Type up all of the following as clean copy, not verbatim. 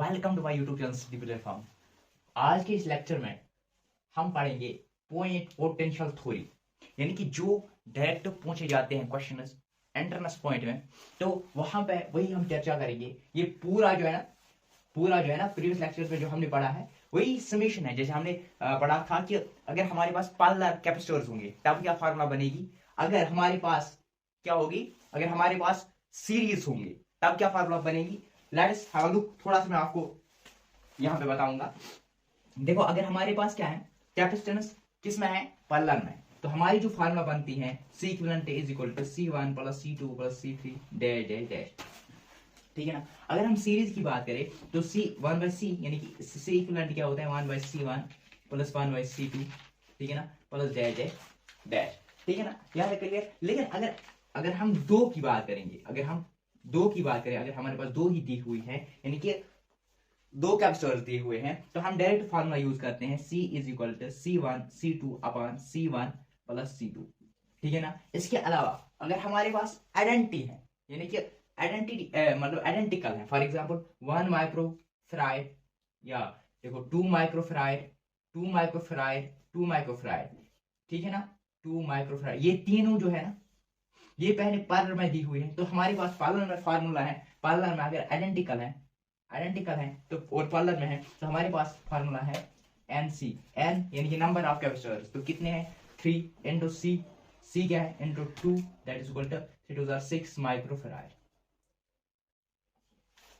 Welcome to my YouTube channel study platform. आज के इस लेक्चर में हम पढ़ेंगे पॉइंट पोटेंशियल थ्योरी, यानी कि जो डायरेक्ट पूछे जाते हैं क्वेश्चन एंट्रेंस पॉइंट में, तो वहां पे वही हम चर्चा करेंगे। ये पूरा जो है ना प्रीवियस लेक्चर में जो हमने पढ़ा है वही समेशन है। जैसे हमने पढ़ा था कि अगर हमारे पास पार्लर कैपेसिटर्स होंगे तब क्या फार्मूला बनेगी, अगर हमारे पास क्या होगी, अगर हमारे पास सीरीज होंगे तब क्या फार्मूला बनेगी। लेट्स हैव अ लुक, थोड़ा सा मैं आपको यहां पे बताऊंगा। देखो, अगर हमारे पास क्या है, कैपेसिटेंस किस में है, पार्लर में, तो हमारी जो फार्मूला बनती है C equivalent is equal to C1 plus C2 plus C3 dash dash dash. ठीक है ना। अगर हम सीरीज की बात करें तो C1/C यानी कि C इक्विवेलेंट क्या होता है 1/C1 प्लस 1/C2, ठीक है ना, प्लस डैश डैश डैश। ठीक है ना, याद क्लियर। लेकिन अगर हम दो की बात करेंगे, अगर हमारे पास दो ही दी हुई है, यानी कि दो कैपेसिटर्स दिए हुए हैं, तो हम डायरेक्ट फार्मूला यूज करते हैं C is equal to C1 C2 upon C1 plus C2। ठीक है ना। इसके अलावा अगर हमारे पास आइडेंटिटी है, यानी कि आइडेंटिटी मतलब आइडेंटिकल है, फॉर एग्जांपल 1 माइक्रोफैराड या देखो 2 माइक्रोफैराड 2 माइक्रोफैराड 2 माइक्रोफैराड, ठीक है ना, 2 माइक्रोफैराड, ये तीनों जो है ना ये पहले पार्लर में दी हुई है, तो हमारे पास पार्लर में फार्मूला है। पार्लर में अगर आइडेंटिकल है तो और पार्लर में है तो हमारे पास फार्मूला है NC, N यानी कि नंबर ऑफ कैपेसिटर्स, तो कितने हैं 3 इंटू C क्या है into 2, that is equal to 3 to 6 microfarad.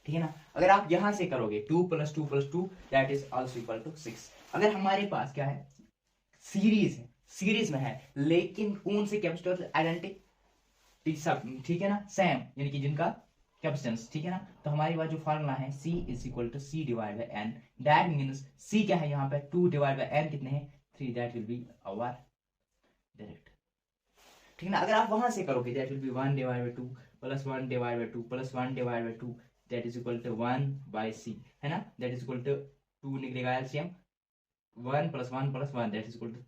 ठीक है ना। अगर आप यहां से करोगे 2 + 2 + 2 that is also equal to 6। अगर हमारे पास क्या है, सीरीज में है, लेकिन कौन से कैपेसिटर आइडेंटिटी सब, ठीक है ना, सेम, यानी कि जिनका कैपेसिटेंस, ठीक है ना, तो हमारे पास जो फार्मूला है C is equal to C divide by N, that means C क्या है यहाँ पे 2 डिवाइड बाय N कितने हैं 3, that will be our direct. ठीक है ना। अगर आप वहां से करोगे that will be 1 divide by 2 plus 1 divide by 2 plus 1 divide by 2 that is equal to 1 by C, है ना, दैट इज इक्वल टू 2 निकलेगा LCM 1 + 1 + 1 that is equal to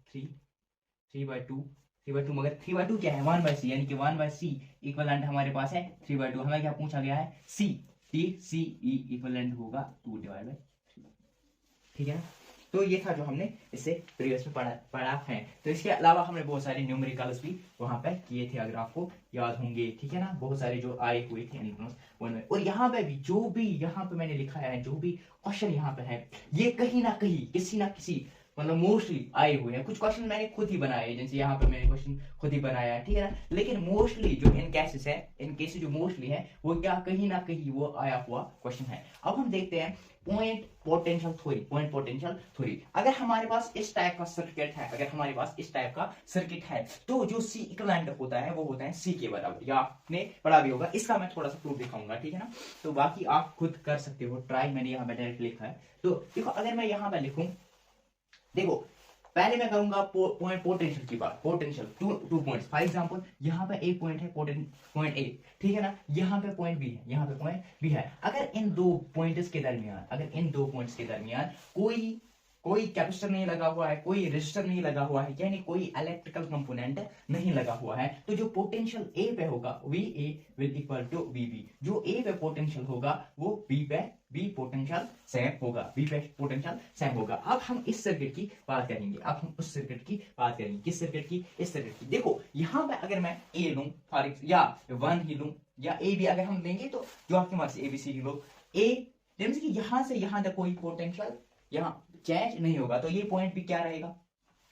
3/2 3/2, मगर 3/2 क्या है 1/C, यानी कि 1/C इक्विवेलेंट हमारे पास है 3/2। हमें क्या पूछा गया है C, C इक्विवेलेंट होगा 2 डिवाइड बाय 3। ठीक है ना। तो ये था जो हमने इससे प्रीवियस में पढ़ा है। तो इसके अलावा हमने बहुत सारे न्यूमेरिकल्स भी वहां पे किए थे, अगर आपको याद होंगे, ठीक है ना, बहुत सारे जो आए हुए थे एंट्रेंस वन में। और यहाँ पे भी जो भी यहाँ पे मैंने लिखा है, जो भी क्वेश्चन यहाँ पे है, ये कहीं ना कहीं किसी ना किसी मतलब मोस्टली आए हुए हैं। कुछ क्वेश्चन मैंने खुद ही बनाए, जैसे यहाँ पे मैंने क्वेश्चन खुद ही बनाया है, ठीक है ना, लेकिन मोस्टली जो इन केसेस जो मोस्टली है वो क्या कहीं ना कहीं वो आया हुआ क्वेश्चन है। अब हम देखते हैं पॉइंट पोटेंशियल थ्योरी। अगर हमारे पास इस टाइप का सर्किट है, तो जो C इक्विवेलेंट होता है वो होता है C के बराबर, या आपने पढ़ा भी होगा। इसका मैं थोड़ा सा प्रूफ दिखाऊंगा, ठीक है ना, तो बाकी आप खुद कर सकते हो ट्राई, मैंने यहाँ पे डायरेक्ट लिखा है। तो देखो, अगर मैं यहाँ पे लिखूं, देखो पहले मैं करूंगा पॉइंट पोटेंशियल की बात, potential two points, for example यहाँ पे एक पॉइंट है पॉइंट ए, ठीक है ना, यहाँ पे पॉइंट बी है, यहाँ पे पॉइंट बी है। अगर इन दो पॉइंट्स के दरमियान कोई कैपेसिटर नहीं लगा हुआ है, कोई रेजिस्टर नहीं लगा हुआ है, यानी कोई इलेक्ट्रिकल कंपोनेंट नहीं लगा हुआ है, तो जो पोटेंशियल ए पे होगा VA will equal to VB। जो ए पे पोटेंशियल होगा वो बी पोटेंशियल सेम होगा। अब हम इस सर्किट की बात करेंगे, किस सर्किट की, इस सर्किट की। देखो यहाँ पे अगर मैं ए लूं या 1 ही लूं या ए भी अगर हम लेंगे, तो जो आपकी मर्जी ABCD लो, ए मींस कि यहां से यहां तक कोई पोटेंशियल यहाँ चेंज नहीं होगा, तो ये पॉइंट भी क्या रहेगा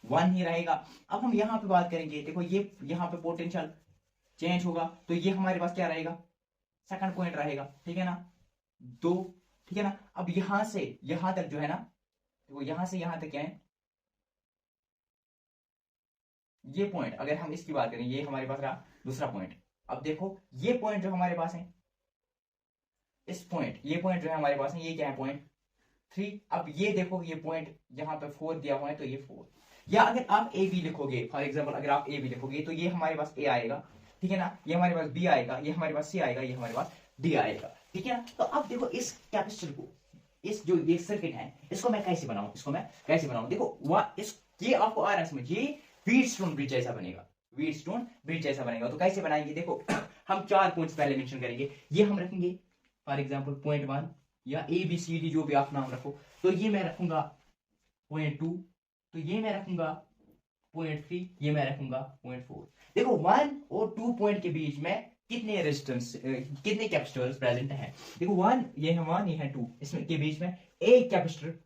1 ही रहेगा। अब हम यहाँ पे बात करेंगे, देखो ये यहाँ पे पोटेंशियल चेंज होगा, तो ये हमारे पास क्या रहेगा, सेकंड पॉइंट रहेगा, ठीक है ना, 2, ठीक है ना। अब यहां से यहां तक जो है ना, देखो यहां से यहां तक क्या है, ये पॉइंट अगर हम इसकी बात करें, ये हमारे पास रहा दूसरा पॉइंट। अब देखो ये पॉइंट जो हमारे पास है, ये पॉइंट जो है हमारे पास है, ये क्या है पॉइंट 3। अब ये देखो ये पॉइंट यहाँ पे 4 दिया हुआ है, तो ये 4, या अगर आप ए बी लिखोगे, फॉर एग्जाम्पल अगर आप ए बी लिखोगे, तो ये हमारे पास ए आएगा, ठीक है ना, ये हमारे पास बी आएगा, ये हमारे पास सी आएगा, ये हमारे पास डी आएगा, ठीक है ना। तो अब देखो इस कैपेसिटर को, इस जो ये सर्किट है, इसको मैं कैसे बनाऊं, देखो ये आपको आ रहा है समझ, ये व्हीटस्टोन ब्रिज जैसा बनेगा। तो कैसे बनाएंगे, देखो हम 4 पॉइंट्स पहले मेंशन करेंगे, ये हम रखेंगे फॉर एग्जांपल पॉइंट 1, या ABCD जो भी आप नाम रखो, तो ये मैं रखूंगा 0.2, तो ये मैं रखूंगा 0.3, ये मैं रखूंगा 0.4। देखो 1 और 2 पॉइंट के बीच में कितने रेजिस्टेंस कितने कैपेसिटर्स प्रेजेंट हैं। देखो 1 ये है 1 ये है 2, इसमें के बीच में एक कैपेसिटर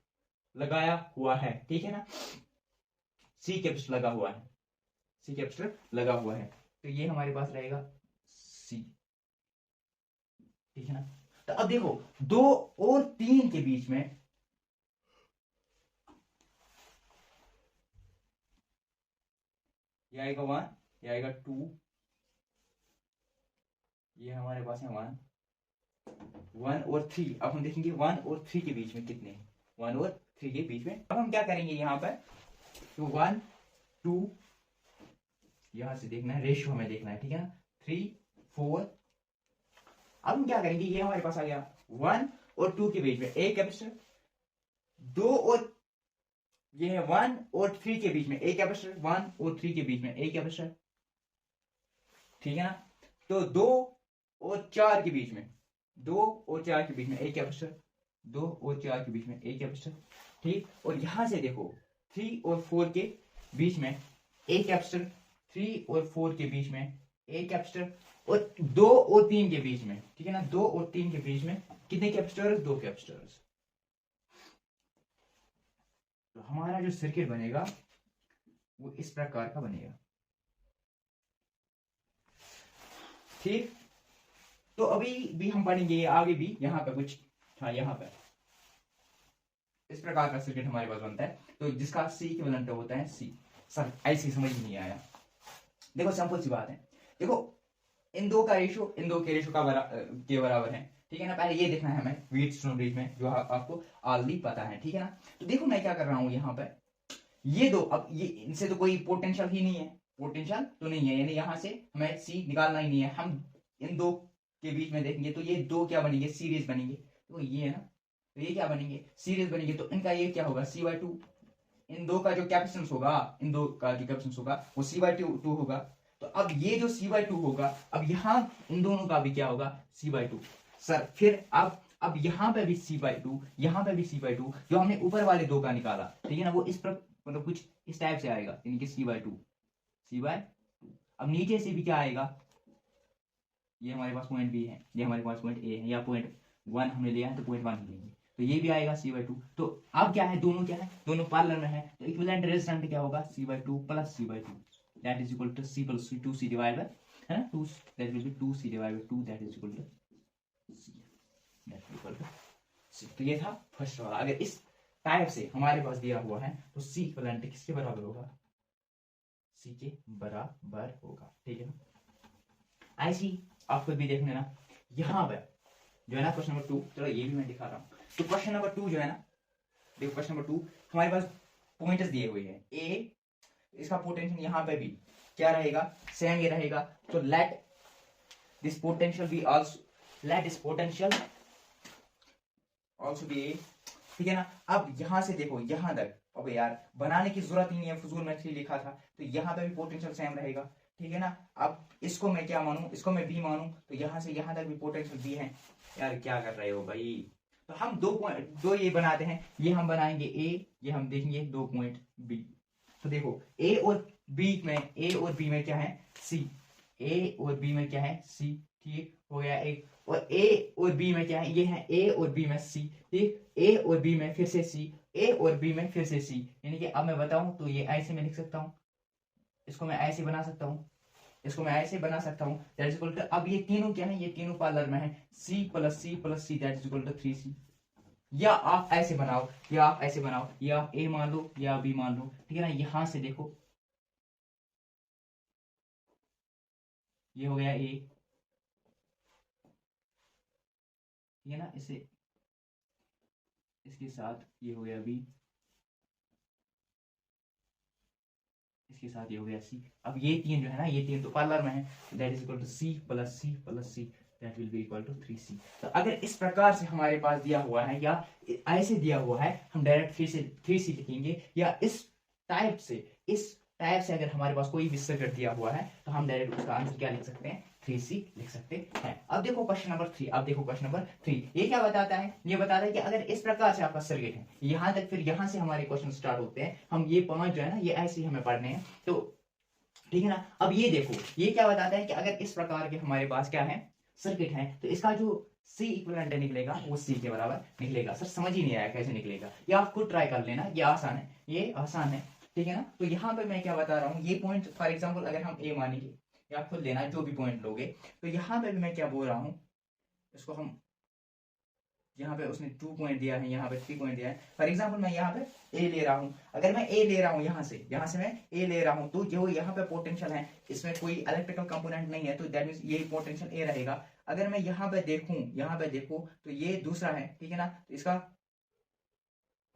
लगाया हुआ है, ठीक है ना, सी कैपेसिटर लगा हुआ है, सी कैपेसिटर लगा हुआ है, तो ये हमारे पास रहेगा सी, ठीक है ना। तो अब देखो 2 और 3 के बीच में ये आएगा 1, ये आएगा 2, ये हमारे पास है 1, 1 और 3। अब हम देखेंगे 1 और 3 के बीच में कितने हैं, 1 और 3 के बीच में। अब हम क्या करेंगे यहाँ पर, तो 1 2 यहां से देखना है, रेशियो हमें देखना है, ठीक है ना, 3 4। अब हम क्या करेंगे, ये हमारे पास आ गया 1 और 2 के बीच में एक कैपेसिटर, 2 और ये है 1 और 3 के बीच में एक कैपेसिटर, 1 और 3 के बीच में एक कैपेसिटर, ठीक है ना। तो 2 और 4 के बीच में, 2 और 4 के बीच में एक कैपेसिटर, 2 और 4 के बीच में एक कैपेसिटर, ठीक। और यहां से देखो 3 और 4 के बीच में एक कैपेसिटर, 3 और 4 के बीच में एक कैपेसिटर, और 2 और 3 के बीच में, ठीक है ना, 2 और 3 के बीच में कितने कैपेसिटर्स, 2 कैपेसिटर्स। तो हमारा जो सर्किट बनेगा वो इस प्रकार का बनेगा, ठीक। तो अभी भी हम पढ़ेंगे आगे भी, यहां पे कुछ था, यहां पे इस प्रकार का सर्किट हमारे पास बनता है, तो जिसका सी इक्विवेलेंट होता है सी। सर ऐसी समझ नहीं आया, देखो सिंपल सी बात है, देखो इन दो का रेशियो इन दो के रेशियो के बराबर है, ठीक है ना। पहले ये देखना है हमें व्हीटस्टोन ब्रिज में, जो आपको ऑलरेडी पता है, ठीक है ना। तो देखो मैं क्या कर रहा हूं यहाँ पे, ये दो, अब ये इनसे तो कोई पोटेंशियल ही नहीं है, पोटेंशियल तो नहीं है, यानी यहां से हमें सी निकालना ही नहीं है। हम इन दो के बीच में देखेंगे तो ये दो क्या बनेंगे, सीरीज बनेंगे, तो ये है ना, तो ये क्या बनेंगे, सीरीज बनेंगे, तो इनका ये क्या होगा, C/2। इन दो का जो कैपेसिटेंस होगा, इन दो का जो कैपेसिटेंस होगा वो C/2 होगा। तो अब ये जो C/2 होगा, अब यहाँ इन दोनों का भी क्या होगा, C/2। सर फिर अब यहाँ पे भी C/2, यहाँ पे भी C/2, जो हमने ऊपर वाले दो का निकाला, ठीक है ना, वो इस पर मतलब कुछ इस टाइप से आएगा, यानी कि C/2। अब नीचे से भी क्या आएगा, ये हमारे पास पॉइंट B है, ये हमारे पास पॉइंट A है, या पॉइंट 1 हमने लिया है तो पॉइंट 1 ही लेंगे, तो ये भी आएगा C/2। तो अब क्या है, दोनों क्या है, दोनों पैरेलल में है, तो इक्विवेलेंट रेजिस्टेंस क्या होगा, C/2 plus C/2, that is equal to C plus 2C divide by, है ना, 2, that will be 2C divide by 2, that is equal to C, that is equal to C। तो ये था फर्स्ट वाला। अगर इस टाइप से हमारे पास दिया हुआ है तो C इक्विवेलेंट किसके बराबर होगा, C के बराबर होगा, ठीक है ना। ऐसी आपको भी देख लेना, यहाँ पर जो है ना क्वेश्चन नंबर 2, चलो ये भी मैं दिखा रहा हूँ। तो क्वेश्चन नंबर 2 जो है ना, देखो क्वेश्चन नंबर 2 हमारे पास पॉइंटर्स दिए हुए हैं, ए इसका पोटेंशियल यहाँ पे भी क्या रहेगा, सेम ये रहेगा। तो let this potential be also, let this potential also be A, ठीक है ना। अब यहां से देखो यहां तक, अब यार बनाने की जरूरत ही नहीं है, फजूल में लिखा था, तो यहाँ पे भी पोटेंशियल सेम रहेगा, ठीक है ना। अब इसको मैं क्या मानूं, इसको मैं बी मानूं, तो यहां से यहां तक भी पोटेंशियल बी है। यार क्या कर रहे हो भाई, तो हम दो ये बनाते हैं, ये हम बनाएंगे ए, ये हम देखेंगे 2 पॉइंट बी। तो देखो ए और बी में क्या है, सी, ए और बी में क्या है, सी, ठीक हो गया एक। और ए और बी में क्या है, ये है ए और बी में सी, ठीक, ए और बी में फिर से सी, ए और बी में फिर से सी, यानी कि अब मैं बताऊं तो ये ऐसे मैं लिख सकता हूं, इसको मैं ऐसे बना सकता हूं, इसको मैं ऐसे बना सकता हूं, दैट इज इक्वल टू, अब ये तीनों क्या है, ये तीनों पार्लर में है, C plus C plus C, that is equal to 3C। या आप ऐसे बनाओ, या आप ऐसे बनाओ, या आप A मान लो या B मान लो, ठीक है ना। यहां से देखो ये हो गया A, ठीक है ना, इसे इसके साथ ये हो गया B, इसके साथ ये हो गया C। अब ये तीन जो है ना, ये तीन तो पार्लर में है, that is equal to C plus C plus C, that will be equal to 3C। तो अगर इस प्रकार से हमारे पास दिया हुआ है, या ऐसे दिया हुआ है, हम डायरेक्ट 3C लिखेंगे, या इस टाइप से अगर हमारे पास कोई भी सर्किट दिया हुआ है तो हम डायरेक्ट उसका आंसर क्या लिख सकते हैं, 3C लिख सकते हैं। अब देखो क्वेश्चन नंबर 3, अब देखो क्वेश्चन नंबर 3, ये क्या बताता है, ये बताता है कि अगर इस प्रकार से आपका सर्किट है यहां तक, फिर यहां से हमारे क्वेश्चन स्टार्ट होते हैं, हम ये 5 जो है ना ये ऐसे ही हमें पढ़ने हैं, तो ठीक है ना। अब ये देखो ये क्या बताता है कि अगर इस प्रकार के हमारे पास क्या है सर्किट है, तो इसका जो C इक्विवेलेंट निकलेगा वो C के बराबर निकलेगा। सर समझ ही नहीं आया कैसे निकलेगा, ये आप खुद ट्राई कर लेना, ये आसान है, ये आसान है, ठीक है ना। तो यहाँ पे मैं क्या बता रहा हूँ, ये पॉइंट फॉर एग्जाम्पल अगर हम A मानेंगे, या खुद लेना जो भी पॉइंट लोगे, तो यहाँ पे भी मैं क्या बोल रहा हूँ, इसको हम यहाँ पे उसने 2 पॉइंट दिया है, यहाँ पे 3 पॉइंट दिया है, फॉर एग्जाम्पल मैं यहाँ पे A ले रहा हूँ, अगर मैं A ले रहा हूँ यहाँ से मैं A ले रहा हूँ, तो जो यहाँ पे पोटेंशियल है इसमें कोई इलेक्ट्रिकल कंपोनेंट नहीं है, तो दैट मीन्स ये पोटेंशियल A रहेगा। अगर मैं यहाँ पे देखूँ तो ये दूसरा है, ठीक है ना, तो इसका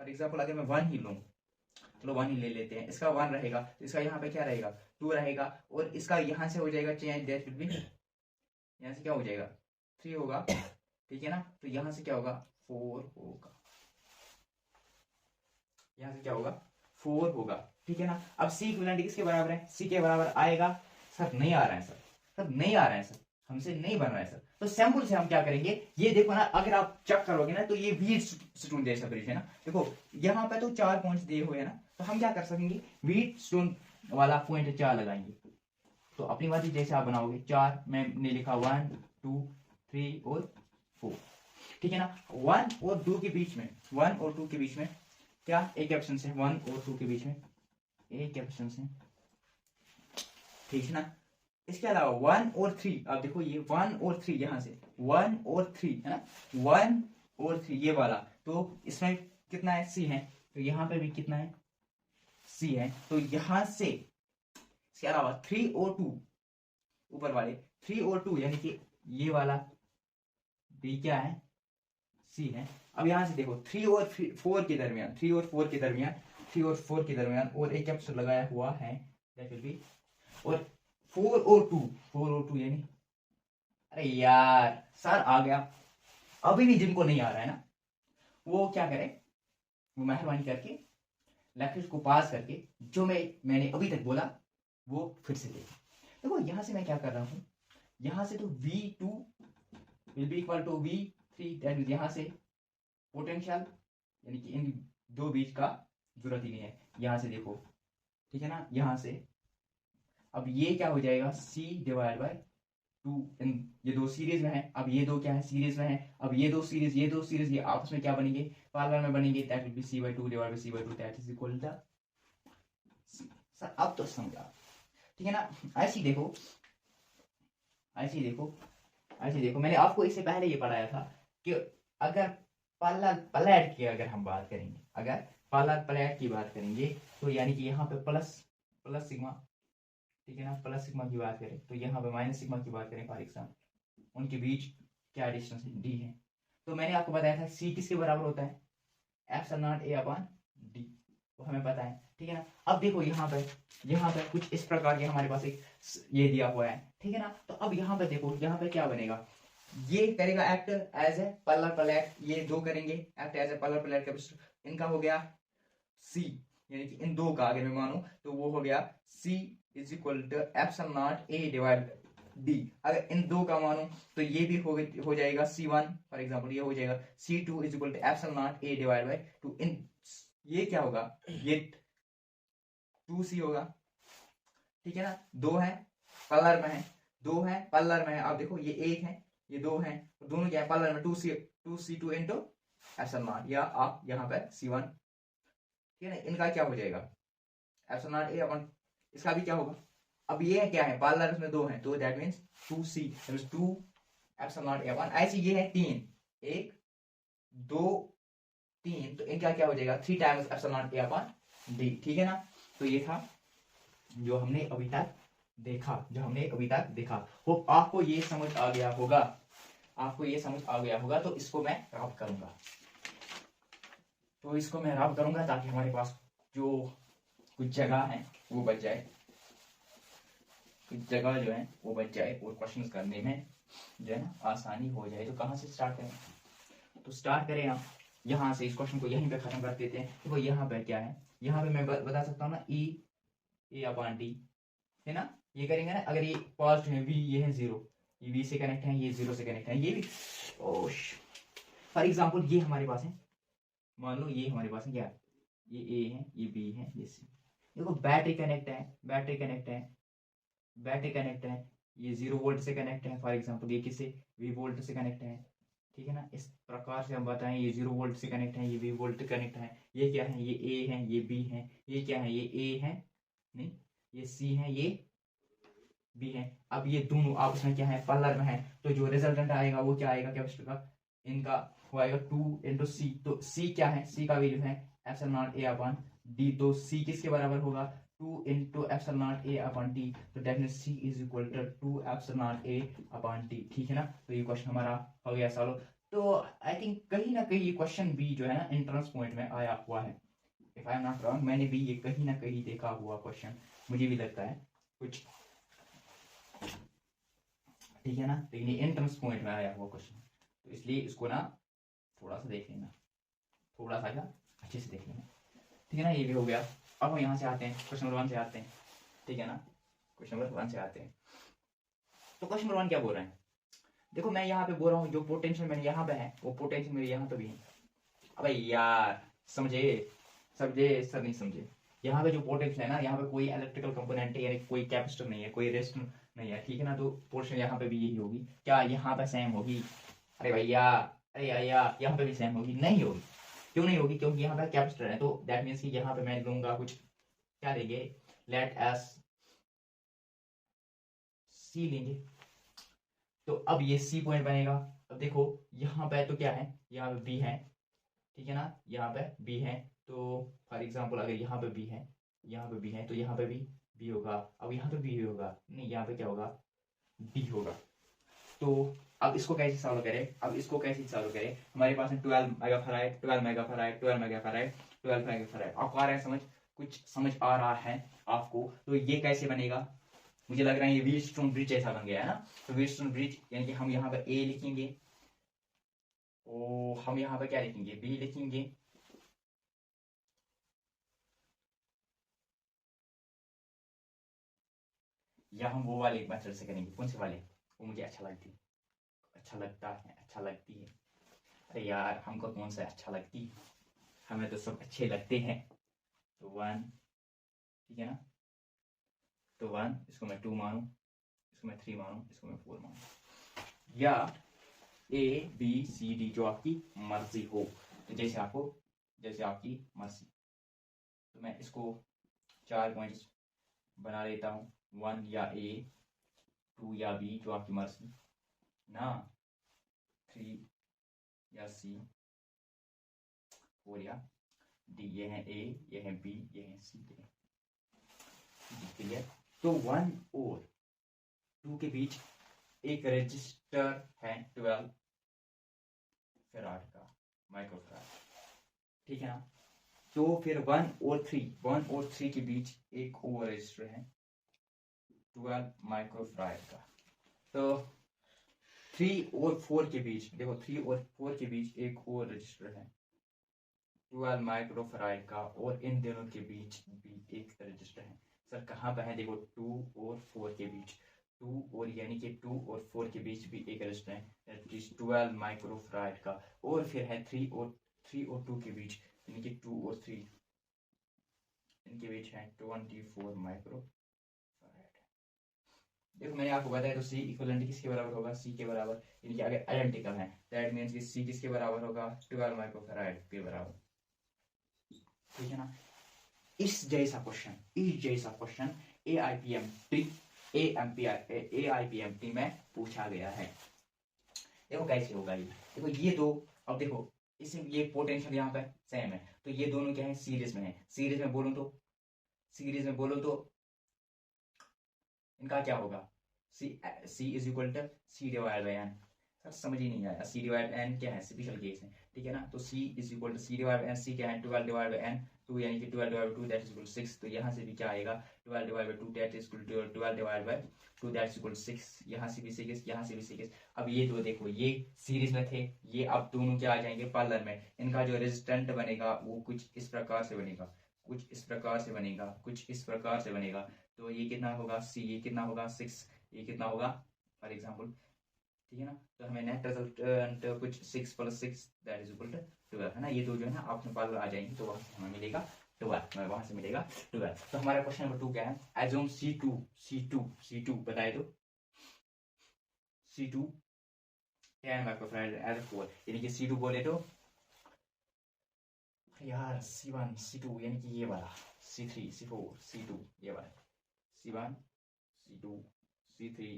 फॉर एग्जाम्पल अगर मैं 1 ही लूँ, चलो 1 ही ले लेते हैं, इसका 1 रहेगा, तो इसका यहाँ पे क्या रहेगा 2 रहेगा, और इसका यहाँ से हो जाएगा चेंज, दैट विल बी, यहाँ से क्या हो जाएगा 3 होगा, ठीक है ना, तो यहाँ से क्या होगा 4 होगा, यहाँ से क्या होगा 4 होगा, ठीक है ना। अब C इक्विवेलेंट किसके बराबर है, C के बराबर आएगा, सर नहीं आ रहा है, सर नहीं आ रहा है, सर हमसे नहीं बन रहा है सर, तो सैंपल से हम क्या करेंगे, ये देखो ना, अगर आप चेक करोगे ना तो ये व्हीट स्टोन जैसा ब्रिज है ना, देखो यहाँ पे तो 4 पॉइंट्स दिए हुए हैं ना, तो हम क्या कर सकेंगे, व्हीट स्टोन वाला पॉइंट 4 लगाएंगे, तो अपनी मर्जी जैसे आप बनाओगे, 4 मैंने लिखा 1 2 3 और 4, ठीक है ना। 1 और 2 के बीच में, 1 और 2 के बीच में क्या एक ऑप्शन है, 1 और 2 के बीच में एक ऑप्शन है, ठीक है ना। इसके अलावा 1 और 3, आप देखो ये 1 और 3, यहां से 1 और 3 है ना, 1 और 3 ये वाला, तो इसमें कितना है C है, तो यहाँ पे भी कितना है C है, तो यहां से इसके अलावा 3 और 2, ऊपर वाले 3 और 2 यानी कि ये वाला भी क्या है C है। अब यहां से देखो 3 और 4 के दरमियान, 3 और 4 के दरमियान, 3 और 4 के दरमियान और एक कैप्सूल लगाया हुआ है, दैट विल बी, और 4 और 2 यानी, अरे यार सर आ गया, अभी भी जिनको नहीं आ रहा है ना वो क्या करे, वो मेहरबानी करके लेक्चर को पास करके जो मैंने अभी तक बोला वो फिर से देखें। देखो यहां से मैं क्या कर रहा हूं, यहां से तो V2 will be equal to V3, that means यहां से पोटेंशियल यानी कि इन दो बीच का जरूरत ही नहीं है, यहां से देखो, ठीक है ना, यहां से अब ये क्या हो जाएगा C डिवाइड बाय 2, ये दो सीरीज में है, अब ये दो क्या है सीरीज में है, अब ये दो सीरीज ये आपस में क्या बनेंगे पैरेलल में बनेंगे, that will be C/2 divide by C/2, that is equal to sir अब तो समझा, ठीक है ना। ऐसी देखो मैंने आपको इससे पहले ये पढ़ाया था कि अगर पैरेलल प्लेट की अगर हम बात करेंगे, अगर पैरेलल प्लेट की बात करेंगे, तो यानी कि यहाँ पे प्लस सिग्मा, ठीक है ना, प्लस सिग्मा की बात करें, तो यहाँ पे माइनस सिग्मा की बात करें फॉर एग्जाम्पल, उनके बीच क्या डिस्टेंस है D है, तो मैंने आपको बताया था C किसके बराबर होता है एप्सिलॉन A अपॉन D, तो हमें पता है, ठीक है ना। अब देखो यहाँ पे कुछ इस प्रकार के हमारे पास एक ये दिया हुआ है, ठीक है ना, तो अब यहाँ पे देखो यहाँ पे क्या बनेगा, ये करेगा act as a parallel plate, ये दो करेंगे act as a parallel plate capacitor, इनका हो गया C, यानी कि इन दो का अगर मैं मानूं तो वो हो गया C is equal to epsilon A divide D, अगर इन दो का मानूं तो ये भी हो जाएगा C1 फॉर एग्जांपल, ये हो जाएगा C2 is equal to epsilon A divide by 2, इन ये क्या होगा ये 2C होगा, ठीक है ना, दो है पैरेलल में है, दो है पैरेलल में है, आप देखो ये एक है ये दो है, दोनों क्या है पैरेलल में, 2C2 इनटू एप्सिलॉन, या आप यहाँ पे C1, ठीक है ना, इनका क्या हो जाएगा एप्सिलॉन A अपॉन, इसका भी क्या होगा, अब ये क्या है पैरेलल में दो है, तो that means 2C that means 2 epsilon A upon, ऐसे ये है 3 1 2 3, तो इनका क्या हो जाएगा 3 times epsilon A upon D, ठीक है ना। तो ये था जो हमने अभी तक देखा, हो आपको ये समझ आ गया होगा, तो इसको मैं रब करूंगा, ताकि हमारे पास जो कुछ जगह है वो बच जाए, और क्वेश्चंस करने में जो है ना आसानी हो जाए। तो कहाँ से स्टार्ट करें, तो स्टार्ट करें हम यहाँ से, इस क्वेश्चन को यहीं पे खत्म कर देते हैं। देखो यहाँ पे क्या है, यहाँ पे मैं बता सकता हूँ ना E अपॉन D है ना, ये करेंगे ना, अगर ये पॉजिटिव है V, ये है 0, ये V से कनेक्ट है, ये 0 से कनेक्ट है, ये भी। फॉर एग्जाम्पल ये हमारे पास है, मान लो ये हमारे पास है क्या, ये A है, ये B है, ये C। देखो बैटरी कनेक्ट है, बैटरी कनेक्ट है, बैटरी कनेक्ट है, ये 0 वोल्ट से कनेक्ट है। फॉर एग्जाम्पल ये किससे, V वोल्ट से कनेक्ट है, ठीक है ना। इस प्रकार से हम बताएं, ये 0 वोल्ट से कनेक्ट है, ये V वोल्ट कनेक्ट है। ये क्या है, ये A है, ये B है, ये क्या है, ये A है नहीं, ये C है, ये B है। अब ये दोनों आपस में क्या है, पार्लर में है, तो जो रिजल्टेंट आएगा वो क्या आएगा कैपेसिटर का, इनका हो आएगा 2 इंटू सी। तो C क्या है, C का वैल्यू है epsilon nought A upon D। तो C किसके बराबर होगा, 2 into epsilon nought A upon D। तो definitely C is equal to 2 epsilon nought A upon D, ठीक है ना। तो ये क्वेश्चन हमारा हो गया सॉल्व। तो आई थिंक कहीं ना कहीं ये क्वेश्चन भी जो है ना एंट्रेंस पॉइंट में आया हुआ है, if I am not wrong. मैंने भी ये कहीं ना कहीं देखा हुआ क्वेश्चन, मुझे भी लगता है कुछ, ठीक है ना। लेकिन ये एंट्रेंस पॉइंट में आया हुआ क्वेश्चन, तो इसलिए इसको ना थोड़ा सा देख लेना, थोड़ा सा क्या अच्छे से देख लेना, ठीक है ना। ये भी हो गया। अब हम यहाँ से आते हैं, क्वेश्चन नंबर 1 से आते हैं, ठीक है ना। क्वेश्चन नंबर 1 से आते हैं। तो क्वेश्चन नंबर 1 क्या बोल रहे हैं, देखो मैं यहाँ पे बोल रहा हूँ जो पोटेंशियल मेरे यहाँ पे है वो पोटेंशियल मेरे यहाँ पे भी है। अबे यार समझे, समझे सर नहीं समझे। यहाँ पे जो पोटेंशियल है ना, यहाँ पे कोई इलेक्ट्रिकल कंपोनेंट है, यानी कोई कैपेसिटर नहीं है, कोई रेजिस्टेंस नहीं है, ठीक है ना। तो पोटेंशियल यहाँ पे भी यही होगी, क्या यहाँ पे सेम होगी, अरे भैया, अरे भैया यहाँ पे भी सेम होगी, नहीं होगी। क्यों नहीं होगी, क्योंकि यहाँ पे कैपेसिटर है। तो दैट मीन्स कि यहाँ पे मैं लूंगा कुछ, क्या लेंगे, लेट एस सी लेंगे। तो अब ये सी पॉइंट बनेगा। अब देखो यहाँ पे तो क्या है, यहाँ पे बी है, ठीक है ना, यहाँ पे बी है। तो फॉर एग्जाम्पल अगर यहाँ पे बी है, यहाँ पे बी है, तो यहाँ पे भी बी होगा। अब यहाँ पे बी होगा नहीं, यहाँ पे क्या होगा, डी होगा। तो अब इसको कैसे सॉल्व करें, अब इसको कैसे सॉल्व करें, हमारे पास है 12 मेगाफैराड, 12 मेगाफैराड, 12 मेगाफैराड, 12 मेगाफैराड। आपको आ रहा है समझ, कुछ समझ आ रहा है आपको। तो ये कैसे बनेगा, मुझे लग रहा है ये व्हीटस्टोन ब्रिज ऐसा बन गया है ना। तो व्हीटस्टोन ब्रिज यानी कि हम यहाँ पे ए लिखेंगे, ओ हम यहाँ पे क्या लिखेंगे, बी लिखेंगे, या हम वो वाले मेथड से करेंगे। कौन से वाले, वो मुझे अच्छा लगती, अच्छा लगता है, अच्छा लगती है। अरे यार हमको कौन सा अच्छा लगती है, हमें तो सब अच्छे लगते हैं। तो 1, ठीक है ना। तो 1 इसको मैं 2 मानूं, इसको मैं 3 मानूं, इसको मैं 4 मानूं, या A B C D जो आपकी मर्जी हो, तो जैसे आपको, जैसे आपकी मर्जी। तो मैं इसको 4 पॉइंट्स बना लेता हूँ, 1 या A, 2 या B जो आपकी मर्जी ना, 3 या C, 4 या D। ये है A, ये है B, ये है C, क्लियर। तो 1 और 2 के बीच एक रजिस्टर है 12 फैराड का, माइक्रोफैराड, ठीक है ना। तो फिर 1 और 3 के बीच एक और रजिस्टर है 12 माइक्रोफैराड का। तो 3 और 4 के बीच, देखो 3 और 4 के बीच एक और रजिस्टर है 12 माइक्रोफैराड का, और इन दोनों के बीच भी एक रजिस्टर है। सर कहाँ पर है, देखो 2 और 4 के बीच, 2 और यानी कि 2 और 4 के बीच भी एक रजिस्टर है, दैट इज 12 माइक्रोफैराड का। और फिर है 3 और 2 के बीच, यानी कि 2 और 3 इनके बीच है 24 माइक्रोफैराड। देखो मैंने आपको बताया, तो सी इक्विवेलेंट किसके बराबर होगा, सी के बराबर, यानी कि अगर आइडेंटिकल है दैट मींस कि सी किसके बराबर होगा, 12 माइक्रोफैराड के बराबर, ठीक है ना। इस जैसा क्वेश्चन AIPMT में पूछा गया है। देखो कैसे होगा ये, देखो ये दो, अब देखो इसमें ये पोटेंशियल यहाँ पे सेम है, तो ये दोनों क्या है, सीरीज में है। सीरीज में बोलूं तो इनका क्या होगा, C is equal to C divide by N. Sir समझ ही नहीं आया, C डिवाइड एन क्या है, स्पेशल केस है, ठीक है ना। तो C is equal to C divide N, C क्या है 12 डिवाइड बाई एन, 2 यानी कि 12 divide by 2 that is equal 6। तो यहाँ से भी क्या आएगा, 12 divide by 2 that is equal to 12 divide by 2 that is equal 6। यहाँ से भी 6, यहाँ से भी 6। अब ये दो देखो, ये सीरीज में थे, ये अब दोनों क्या आ जाएंगे पैरेलल में। इनका जो रेजिस्टेंट बनेगा वो कुछ इस प्रकार से बनेगा, कुछ इस प्रकार से बनेगा, कुछ इस प्रकार से बनेगा। तो ये कितना होगा C, ये कितना होगा 6, ये कितना होगा फॉर एग्जाम्पल ठीक है ना। तो हमें नेट रिजल्ट कुछ 6 + 6 दैट इज इक्वल टू 12 है ना। ये दो जो है ना ऑप्शन पार्ट आ जाएंगे तो वहां से हमें मिलेगा 12, वहां से मिलेगा 12। तो हमारा क्वेश्चन नंबर 2 क्या है, एज्यूम C2 बताए तो C2 10 माइक्रोफैराड एज 4, यानी कि C2 बोले तो यार C1 C2 यानी कि ये वाला C3 C4 C2 ये वाला C1 C2 C3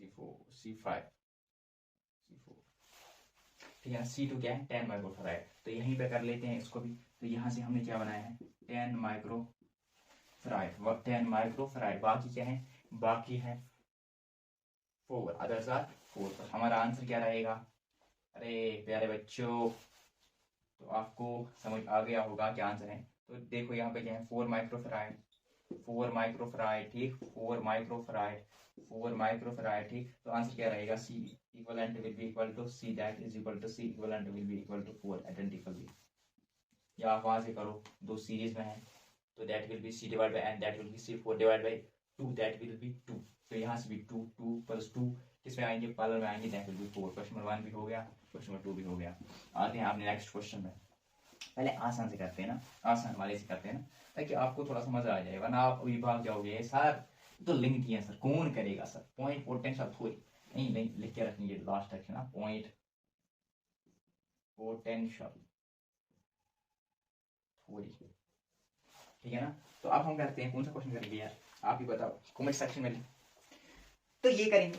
C4 C5 C4, ठीक है ना। C2 क्या है 10 माइक्रोफैराड, तो यहीं पे कर लेते हैं इसको भी। तो यहाँ से हमने क्या बनाया है 10 माइक्रोफैराड, 10 माइक्रोफैराड, बाकी क्या है, बाकी है 4, अदर्स आर 4। तो हमारा आंसर क्या रहेगा, अरे प्यारे बच्चों, तो आपको समझ आ गया होगा क्या आंसर है। तो देखो यहाँ पे क्या है 4 माइक्रोफैराड, 4 माइक्रोफैराड, ठीक 4 माइक्रोफैराड, 4 माइक्रोफैराड, ठीक। तो आंसर क्या रहेगा, C equivalent will be equal to C that is equal to C equivalent will be equal to 4 identically. या आप वहां से करो, दो सीरीज में है तो that will B C divide by n that will B C 4 divide by 2 that will B 2। तो यहाँ से भी 2 2 + 2 किसमें आएंगे, पार्लर में आएंगे, that will be 4। Question number 1 भी हो गया, क्वेश्चन नंबर 2 भी हो गया। आते हैं आपने नेक्स्ट क्वेश्चन में। पहले आसान से करते हैं ना, आसान वाले से करते हैं ना, ताकि आपको थोड़ा सा मजा आ जाए, वरना आप अभी भाग जाओगे सर तो लिंक दिए सर कौन करेगा सर, पॉइंट पोटेंशियल थ्योरी नहीं नहीं लिख के रखेंगे लास्ट तक है ना, पॉइंट पोटेंशियल थ्योरी, ठीक है ना। तो अब हम करते हैं, कौन सा क्वेश्चन करेंगे यार, आप ही बताओ कमेंट सेक्शन में। तो ये करेंगे,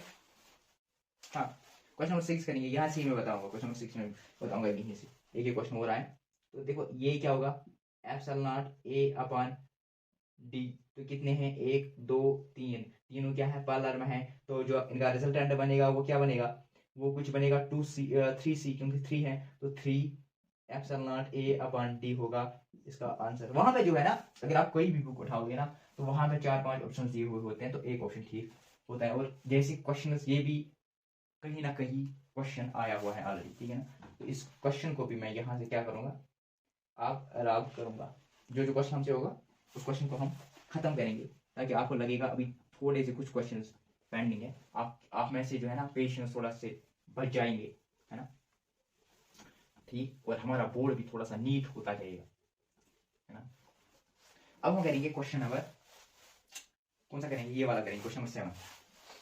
हाँ क्वेश्चन नंबर 6 करेंगे, यहाँ से मैं बताऊंगा, क्वेश्चन नंबर 6 में बताऊंगा यहीं से। एक ही क्वेश्चन हो रहा है, तो देखो ये क्या होगा, ε0 A/D। तो कितने हैं, 1 2 3, तीनों क्या है पार्लर में है, तो जो इनका रिजल्टेंट बनेगा वो क्या बनेगा, वो कुछ बनेगा 3C, क्योंकि 3 है तो 3 ε0 A/D होगा इसका आंसर। वहां पे जो है ना, अगर आप कोई भी बुक उठाओगे ना तो वहां पे 4-5 ऑप्शन दिए हुए होते हैं, तो एक ऑप्शन ठीक होता है। और जैसे क्वेश्चन ये भी कहीं ना कहीं क्वेश्चन आया हुआ है ऑलरेडी, ठीक है ना। तो इस क्वेश्चन को भी मैं यहाँ से क्या करूंगा, आप अलाउ करूंगा, जो जो क्वेश्चन हमसे होगा उस क्वेश्चन को हम खत्म करेंगे, ताकि आपको लगेगा अभी थोड़े से कुछ क्वेश्चन पेंडिंग है, आप में से जो है ना पेशेंस थोड़ा से बच जाएंगे, है ना, ठीक। और हमारा बोर्ड भी थोड़ा सा नीट होता जाएगा, है ना। अब हम करेंगे क्वेश्चन नंबर, कौन सा करेंगे, ये वाला करेंगे, क्वेश्चन नंबर 7।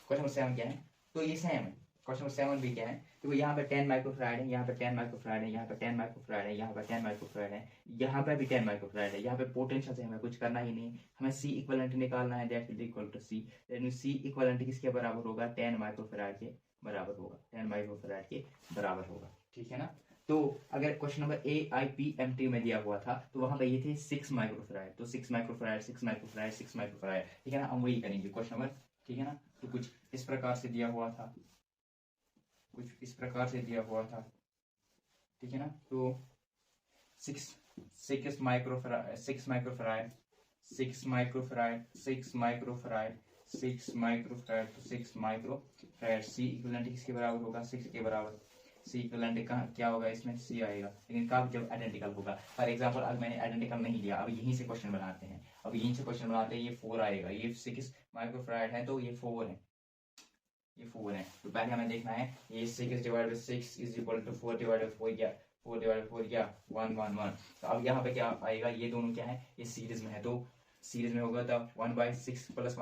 क्वेश्चन नंबर 7 क्या है, तो ये सेम है, क्वेश्चन नंबर 7 भी क्या है, तो यहाँ पे 10 माइक्रोफैराड है, यहाँ पे 10 माइक्रोफैराड है, यहाँ पे 10 माइक्रोफैराड है, यहाँ पे 10 माइक्रोफैराड है, यहाँ पे भी 10 माइक्रोफैराड है। यहाँ पे पोटेंशियल से हमें कुछ करना ही नहीं, हमें C इक्विवेलेंट निकालना है, that will equal to C। C equivalent किसके बराबर होगा, 10 माइक्रोफैराड के बराबर होगा, 10 माइक्रोफैराड के बराबर होगा, ठीक है ना। तो अगर क्वेश्चन नंबर AIPMT में दिया हुआ था तो वहां पे ये थे 6 माइक्रोफैराड, तो 6 माइक्रोफैराड 6 माइक्रोफैराड 6 माइक्रोफैराड, ठीक है ना। हम वही करेंगे क्वेश्चन नंबर, ठीक है ना। तो कुछ इस प्रकार से दिया हुआ था, कुछ इस प्रकार से दिया हुआ था, ठीक है ना। तो 6 microfarad 6 microfarad 6 microfarad 6 microfarad 6 microfarad, तो 6 माइक्रोफैराड C इक्विवेलेंट किसके बराबर होगा, 6 के बराबर। C इक्विवेलेंट का क्या होगा, इसमें C आएगा, लेकिन कब, जब आइडेंटिकल होगा। फॉर एग्जांपल अगर मैंने आइडेंटिकल नहीं लिया, अब यहीं से क्वेश्चन बनाते हैं, अब यहीं से क्वेश्चन बनाते हैं, ये 4 आएगा, ये 6 माइक्रोफैराड है तो ये 4 है, ये 4 है। तो पहले हमें देखना है ये 6 divide by 6 is equal to 4 divide by 4 क्या, 4 डिवाइड 4 क्या 1 1 1। तो अब यहाँ पे क्या आएगा, ये दोनों क्या है, ये सीरीज में है, तो सीरीज में होगा तो 1/6 +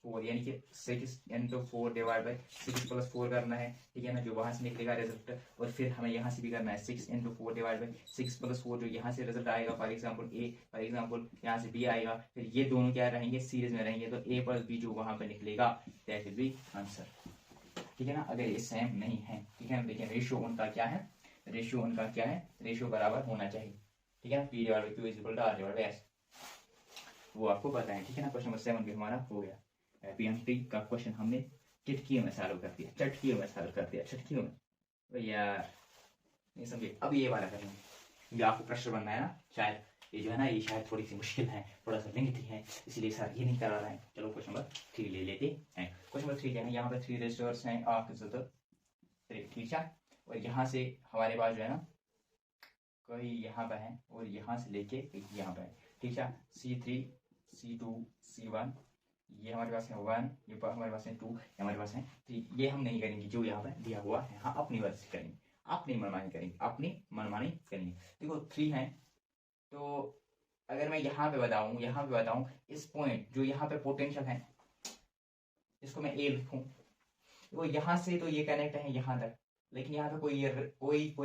1/4, यानी कि 6 × 4 डिवाइड बाई 6 + 4 करना है, ठीक है ना, जो वहां से निकलेगा रिजल्ट। और फिर हमें यहाँ से भी करना है 6 × 4 डिवाइड बाई 6 + 4, जो यहाँ से रिजल्ट आएगा, for example A, for example यहाँ से B आएगा, फिर ये दोनों क्या रहेंगे, सीरीज में रहेंगे, तो A + B जो वहां पे निकलेगा दैट विल बी आंसर, ठीक है ना। अगर ये सेम नहीं है, ठीक है, लेकिन रेशियो उनका क्या है, रेशियो उनका क्या है, रेशियो बराबर होना चाहिए, ठीक है ना। P divide by Q is equal to R divide by S, वो आपको पता है, ठीक है ना। क्वेश्चन नंबर 7 भी हमारा हो गया। PMT का क्वेश्चन हमने टिटकियों में सॉल्व कर दिया, चटकियों में सॉल्व कर दिया, चटकियों में, तो यार नहीं समझे। अब ये वाला करेंगे, क्योंकि आपको प्रेशर बनना है ना, शायद ये जो है ना, ये शायद थोड़ी सी मुश्किल है, थोड़ा सा लेंथी है, इसलिए सर ये नहीं करा रहा है। चलो क्वेश्चन नंबर 3 ले लेते हैं। क्वेश्चन नंबर 3 क्या है, यहाँ पे 3 रेजिस्टर्स हैं आपके साथ, ठीक है। और यहाँ से हमारे पास जो है ना, कोई यहाँ पे है और यहाँ से लेके यहाँ पे है, ठीक है। C3 C2 C1 ये हमारे पास है 1, ये हमारे पास है 2, ये हमारे पास है 3। ये हम नहीं करेंगे जो यहाँ पे दिया हुआ है, हाँ अपनी मर्जी से करेंगे, अपनी मनमानी करेंगे, अपनी मनमानी करेंगे। देखो 3 है, तो अगर मैं यहाँ पे बताऊँ इस पॉइंट जो यहाँ पे पोटेंशियल है इसको मैं ए लिखूँ, तो यहाँ से तो ये कनेक्ट है यहाँ तक, लेकिन यहाँ पे कोई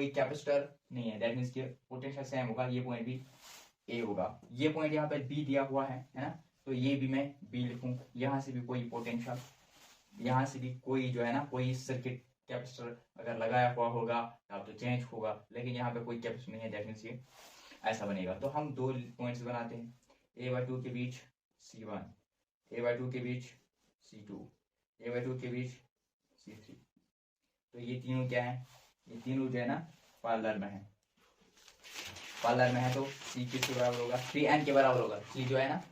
कैपेसिटर नहीं है, दैट मीन्स कि पोटेंशियल सेम होगा, ये पॉइंट भी ए होगा, ये पॉइंट यहाँ पे बी दिया हुआ है ना, तो ये भी मैं बी लिखूँ। यहाँ से भी कोई पोटेंशियल, यहाँ से भी कोई जो है ना कोई सर्किट कैपेसिटर अगर लगाया हुआ होगा तब तो चेंज होगा, लेकिन यहाँ पे कोई कैपेसिटर नहीं है, दैट मीन्स ये ऐसा बनेगा। तो हम दो पॉइंट्स बनाते हैं, a/2 के बीच C1, a/2 के बीच C2, a/2 के बीच C3। तो ये तीनों क्या है, ये तीनों जो है ना पार्लर में है, पार्लर में है, तो C किसके बराबर होगा, 3n के बराबर होगा। C जो है ना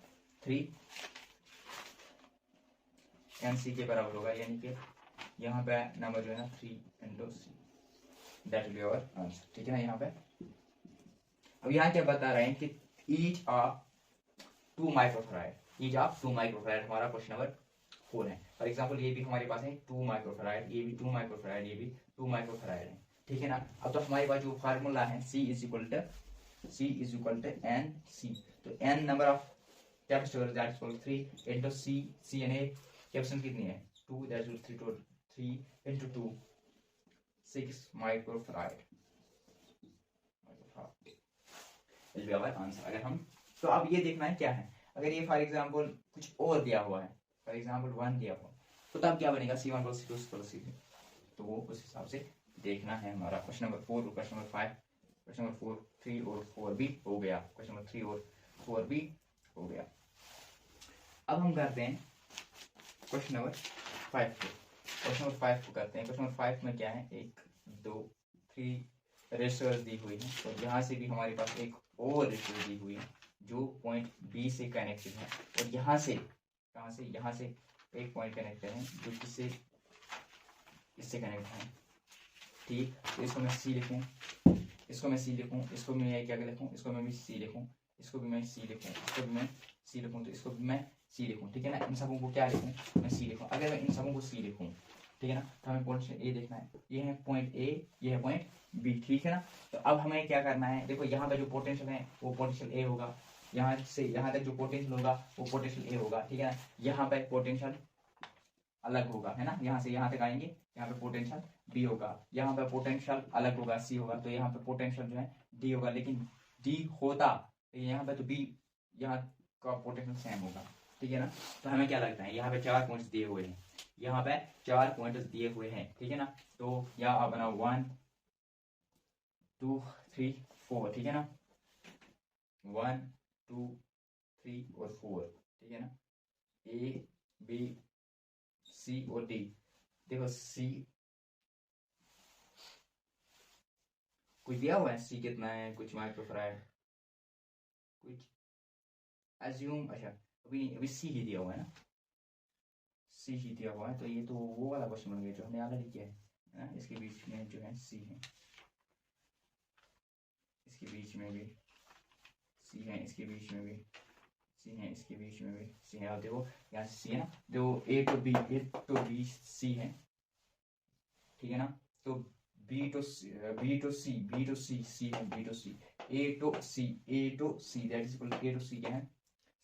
3nC के बराबर होगा, यानी कि यहाँ पे नंबर जो है ना 3 × C, that will be our answer. ठीक है ना। यहाँ पे अब यहाँ क्या बता रहे हैं कि each of 2 microfarad, each of 2 microfarad हमारा क्वेश्चन नंबर 4 है। फॉर एग्जाम्पल ये भी हमारे पास है 2 माइक्रोफैराड, ये भी 2 माइक्रोफैराड, ये भी 2 माइक्रोफैराड है। ठीक है ना। अब तो हमारे पास जो फार्मूला है C is equal to N C, तो n number of capacitor that is equal 3 into C यानी कैपेसिटेंस कितनी है 2, that is 3 into 2 6 microfarad will be our answer. अगर हम तो अब ये देखना है क्या है, अगर ये फॉर एग्जांपल कुछ और दिया हुआ है, फॉर एग्जांपल 1 दिया हुआ, तो तब क्या बनेगा C1 + C2 + C3, तो वो उस हिसाब से देखना है। हमारा क्वेश्चन नंबर 4 और क्वेश्चन नंबर 5, क्वेश्चन नंबर 4, 3 और 4 भी हो गया, क्वेश्चन नंबर 3 और 4 भी हो गया। अब हम करते हैं क्वेश्चन नंबर 5 को, क्वेश्चन नंबर 5 को करते हैं। क्वेश्चन नंबर 5 में क्या है, 1 2 3 रेसिस्टर्स दी हुई है, और यहाँ से भी हमारे पास एक और रेसिस्टर दी हुई है जो पॉइंट बी से कनेक्टेड है, और यहाँ से कहाँ से, यहाँ से एक पॉइंट कनेक्टेड है जो किससे, इससे कनेक्ट है। ठीक, तो इसको मैं सी लिखूँ, इसको मैं सी लिखूँ, इसको मैं क्या लिखूँ, इसको मैं भी सी लिखूँ, इसको भी मैं सी लिखूँ, इसको भी मैं सी लिखूँ, तो इसको भी मैं सी लिखूँ। ठीक है ना। इन सबों को क्या लिखूँ, मैं सी लिखूँ। अगर मैं इन सबों को सी लिखूँ, ठीक है ना, तो हमें पोटेंशियल ए देखना है, ये है पॉइंट ए, ये है पॉइंट बी। ठीक है ना। तो अब हमें क्या करना है, देखो यहाँ पे जो पोटेंशियल है वो पोटेंशियल ए होगा, यहाँ से यहाँ तक जो पोटेंशियल होगा वो पोटेंशियल ए होगा। ठीक है ना। यहाँ पे पोटेंशियल अलग होगा, है ना, यहाँ से यहाँ तक आएंगे, यहाँ पे पोटेंशियल बी होगा, यहाँ पे पोटेंशियल अलग होगा सी होगा, तो यहाँ पे पोटेंशियल जो है डी होगा, लेकिन डी होता यहाँ पे तो बी, यहाँ का पोटेंशियल सेम होगा। ठीक है ना। तो हमें क्या लगता है, यहाँ पे 4 पॉइंट्स दिए हुए हैं, यहाँ पे 4 पॉइंट्स दिए हुए हैं। ठीक है ना। तो यहाँ बना 1 2 3 4, ठीक है ना, 1 2 3 और 4। ठीक है ना। ए बी सी और डी। देखो सी कुछ दिया हुआ है, सी कितना है, कुछ माइक्रोफैराड, कुछ एज्यूम, अच्छा अभी सी ही दिया हुआ है ना, सी ही दिया हुआ है, तो ये तो वो वाला क्वेश्चन बन गया जो हमने ऑलरेडी किया है ना। इसके बीच में जो है सी है, इसके बीच में भी सी है, इसके बीच में भी सी है, इसके बीच में भी सी है। और देखो यहाँ से सी है ना, देखो ए तो बी सी है, ठीक है ना। तो बी टू सी सी है, B to C, A to C that is equal A to C क्या है,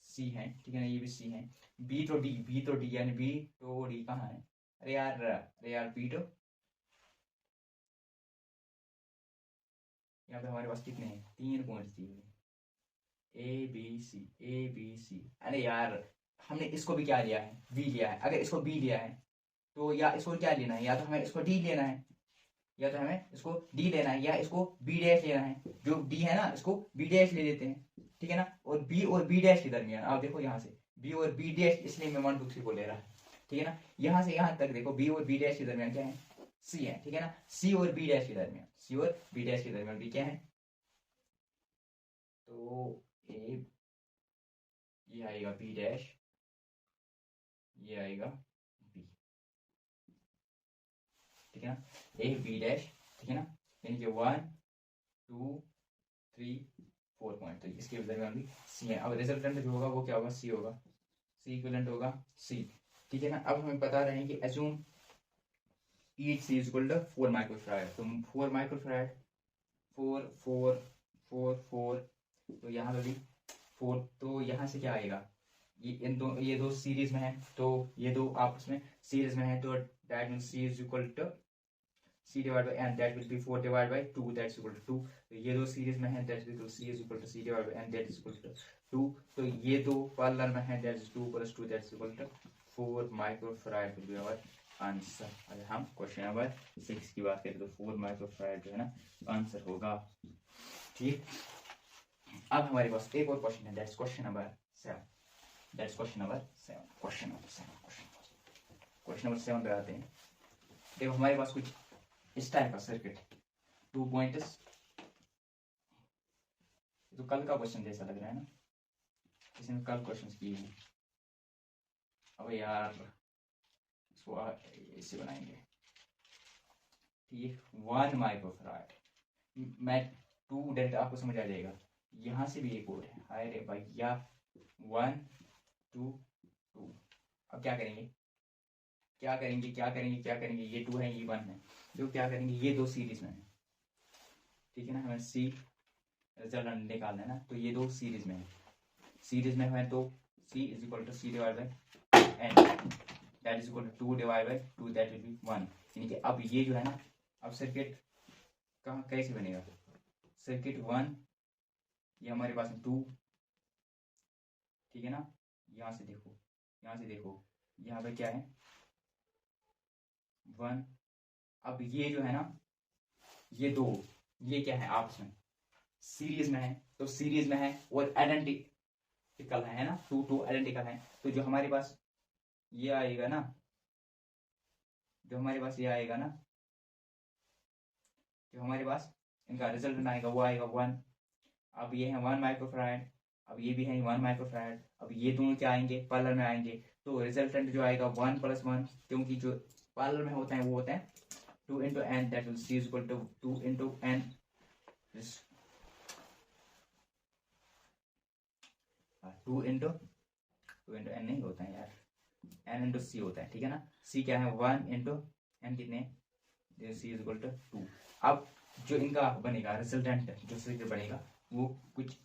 सी है। ठीक है ना। ये भी सी है। बी टू डी यानी बी टू डी कहाँ है, अरे यार बी टू, यहाँ पे हमारे पास कितने हैं, 3 पॉइंट्स दिए हुए, ए बी सी। अरे यार हमने इसको भी क्या लिया है, बी लिया है। अगर इसको बी लिया है तो या इसको क्या लेना है, या तो हमें इसको डी लेना है, या तो हमें इसको डी लेना है, या इसको बी डैश लेना है। जो डी है ना इसको बी डैश ले लेते हैं। ठीक है ना। और बी डैश के दरमियान आप देखो, यहाँ से बी और बी डैश, इसलिए मैं 1 2 3 को ले रहा है। ठीक है ना। यहाँ से यहाँ तक देखो बी और बी डैश के दरमियान क्या है, सी है। ठीक है ना। सी और बी डैश के दरमियान, सी और बी डैश के दरमियान भी क्या है, तो ए ये आएगा बी डैश, ये आएगा बी। ठीक है ना। ए बी डैश, ठीक है ना, यानी कि 1 2 3 4 पॉइंट, तो इसके दरमियान भी सी है। अब रिजल्टेंट जो होगा वो क्या होगा, सी होगा, C इक्विवेलेंट होगा C, ठीक है ना। अब हमें बता रहे हैं कि assume each C is equal to 4 microfarad, तो 4 माइक्रोफैराड 4 4 4 4, तो यहाँ पे भी 4, तो यहाँ से क्या आएगा, ये दो सीरीज में है, तो ये दो आपस में सीरीज में है, तो that means C is equal to C divide by n, that will be 4 divide by 2, that's equal to 2, तो ये दो सीरीज में है, that is C is equal to C divide by n, that is equal to 2, तो ये दो parallel में है, that is 2 + 2, that's equal to 4 microfarad will be our answer. अगर हम क्वेश्चन नंबर 6 की बात करें तो 4 माइक्रोफैराड जो है ना आंसर होगा, ठीक। अब हमारे पास एक और क्वेश्चन है, that's question number 7, that's question number 7, question number 7 पे आते हैं। देखो हमारे पास कुछ इस टाइप का सर्किट, 2 पॉइंट्स, तो कल का क्वेश्चन जैसा लग रहा है ना, किसी ने कल क्वेश्चन किए हैं। अब यार इसको इससे बनाएंगे, ठीक, 1 माइक्रोफैराड, मैं 2 डायरेक्ट आपको समझ आ जाएगा, यहाँ से भी एक कोड है, अरे भैया 1 2 2। अब क्या करेंगे, ये 2 है, ये 1 है, जो क्या करेंगे, ये दो सीरीज में है, ठीक है ना, हमें C रिजल्ट निकालना है ना, तो ये दो सीरीज में है, तो C is equal to C divide by n, that is equal to 2 divide by 2, that will be 1, यानी कि अब ये जो है ना, अब सर्किट कहाँ कैसे बनेगा, सर्किट 1, ये हमारे पास 2, ठीक है ना, यहाँ से देखो यहाँ पे क्या है 1, अब ये जो है ना, ये दो, ये क्या है आपस में सीरीज में है, तो सीरीज में है और आइडेंटिकल है ना, 2 2 आइडेंटिकल है, तो जो हमारे पास ये आएगा ना, जो हमारे पास इनका रिजल्ट आएगा, वो आएगा 1। अब ये है 1 माइक्रोफैराड, अब ये भी है 1 माइक्रोफैराड, अब ये दोनों क्या आएंगे, पैरेलल में आएंगे, तो रिजल्टेंट जो आएगा 1 + 1, क्योंकि जो पैरेलल में होते हैं वो होते हैं 2 × n, that will C is equal to 2 × n, 2 × n नहीं होता है यार, n × C होता है, ठीक है ना, C क्या है 1 × n, कितने, C इज इक्वल टू 2। अब जो इनका बनेगा रिजल्टेंट, जो सर्किट बनेगा वो कुछ